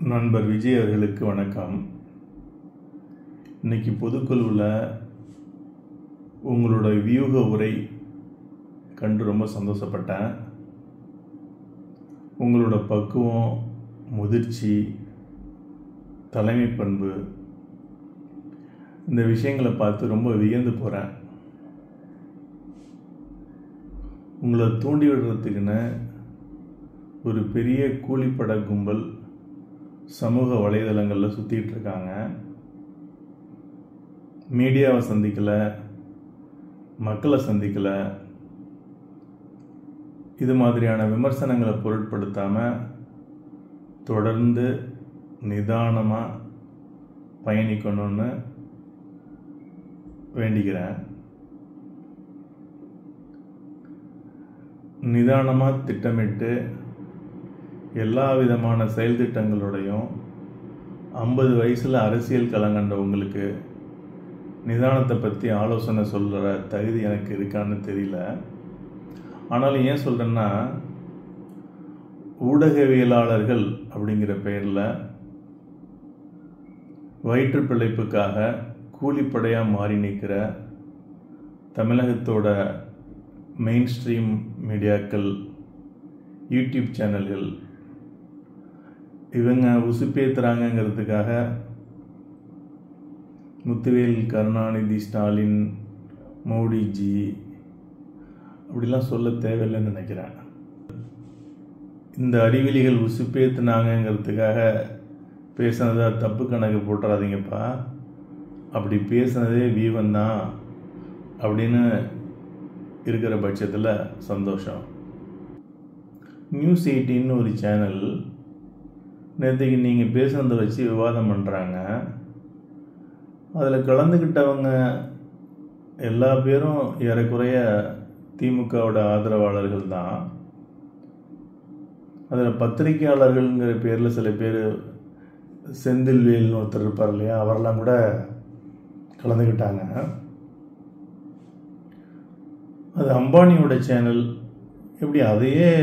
நண்பர் விஜய் அவர்களுக்கு வணக்கம். இன்னைக்கு பொதுக்குழுவில் உங்களோட வியூக உரை கண்டு ரொம்ப சந்தோஷப்பட்டேன். உங்களோட பக்குவம், முதிர்ச்சி, தலைமை பண்பு, இந்த விஷயங்களை பார்த்து ரொம்ப வியந்து போகிறேன். உங்களை தூண்டி விடுறதுக்குன்னு ஒரு பெரிய கூலிப்பட கும்பல் சமூக வலைதளங்களில் சுற்றிட்டு இருக்காங்க. மீடியாவை சந்திக்கலை, மக்களை சந்திக்கலை, இது மாதிரியான விமர்சனங்களை பொருட்படுத்தாமல் தொடர்ந்து நிதானமாக பயணிக்கணும்னு வேண்டிக்கிறேன். நிதானமாக திட்டமிட்டு எல்லா விதமான செயல் திட்டங்களோடையும் 50 வயசில் அரசியல் களங்கண்ட உங்களுக்கு நிதானத்தை பற்றி ஆலோசனை சொல்கிற தகுதி எனக்கு இருக்கான்னு தெரியல. ஆனாலும் ஏன் சொல்கிறேன்னா, ஊடகவியலாளர்கள் அப்படிங்கிற பெயரில் வயிற்று பிழைப்புக்காக கூலிப்படையாக மாறி நிற்கிற தமிழகத்தோட மெயின் ஸ்ட்ரீம் மீடியாக்கள், யூடியூப் சேனல்கள், இவங்க உசுப்பேத்துறாங்கிறதுக்காக முத்துவேல், கருணாநிதி, ஸ்டாலின், மோடிஜி அப்படிலாம் சொல்ல தேவையில்லைன்னு நினைக்கிறேன். இந்த அறிவிலிகள் உசுப்பேத்துனாங்கிறதுக்காக பேசுனதை தப்பு கணக்கு போட்டுறாதீங்கப்பா. அப்படி பேசுனதே வீவன் தான் அப்படின்னு இருக்கிற பட்சத்தில் சந்தோஷம். நியூஸ் 18 ஒரு சேனல் நேற்றுக்கு நீங்கள் பேசுனதை வச்சு விவாதம் பண்ணுறாங்க. அதில் கலந்துக்கிட்டவங்க எல்லா பேரும் ஏறக்குறைய திமுகவோட ஆதரவாளர்கள் தான். அதில் பத்திரிகையாளர்கள்ங்கிற பேரில் சில பேர், செந்தில்வேல்னு ஒருத்தர் இருப்பார் இல்லையா, அவரெல்லாம் கூட கலந்துக்கிட்டாங்க. அது அம்பானியோட சேனல். எப்படி அதையே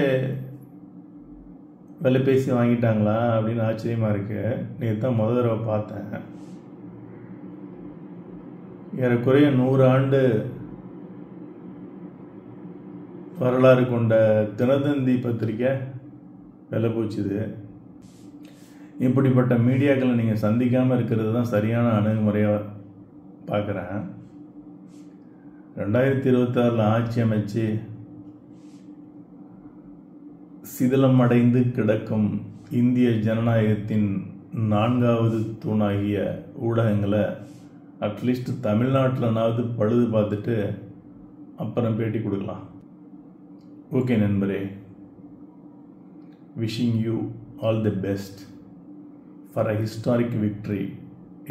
விலை பேசி வாங்கிட்டாங்களா அப்படின்னு ஆச்சரியமாக இருக்கு. நேற்று தான் முதல் தடவை பார்த்தேன். ஏறக்குறைய 100 ஆண்டு வரலாறு கொண்ட தினத்தந்தி பத்திரிக்கை விலை போச்சுது. இப்படிப்பட்ட மீடியாக்களை நீங்கள் சந்திக்காமல் இருக்கிறது தான் சரியான அணுகுமுறையாக பார்க்குறேன். 2026 ஆட்சி அமைச்சு சிதிலம் அடைந்து கிடக்கும் இந்திய ஜனநாயகத்தின் 4வது தூணாகிய ஊடகங்களை அட்லீஸ்ட் தமிழ்நாட்டில்னாவது பழுது பார்த்துட்டு அப்புறம் பேட்டி கொடுக்கலாம். ஓகே நண்பரே, wishing you all the best for a historic victory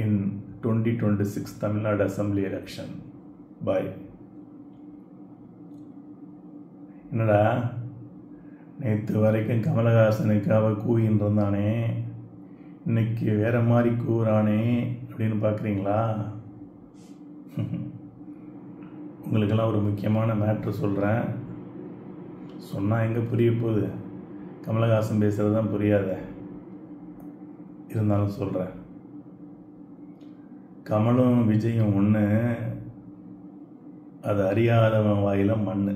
in 2026 Tamil Nadu assembly election. Bye. என்னடா நேற்று வரைக்கும் கமலஹாசனுக்காக கூவின்னு இருந்தானே, இன்னைக்கு வேற மாதிரி கூவுறானே அப்படின்னு பார்க்குறீங்களா? உங்களுக்கெல்லாம் ஒரு முக்கியமான மேட்ரு சொல்கிறேன். சொன்னால் எங்கே புரிய போகுது? கமலஹாசன் பேசுகிறது தான் புரியாத. இருந்தாலும் சொல்கிறேன். கமலும் விஜயும் ஒன்று, அது அறியாதவன் வாயில மண்.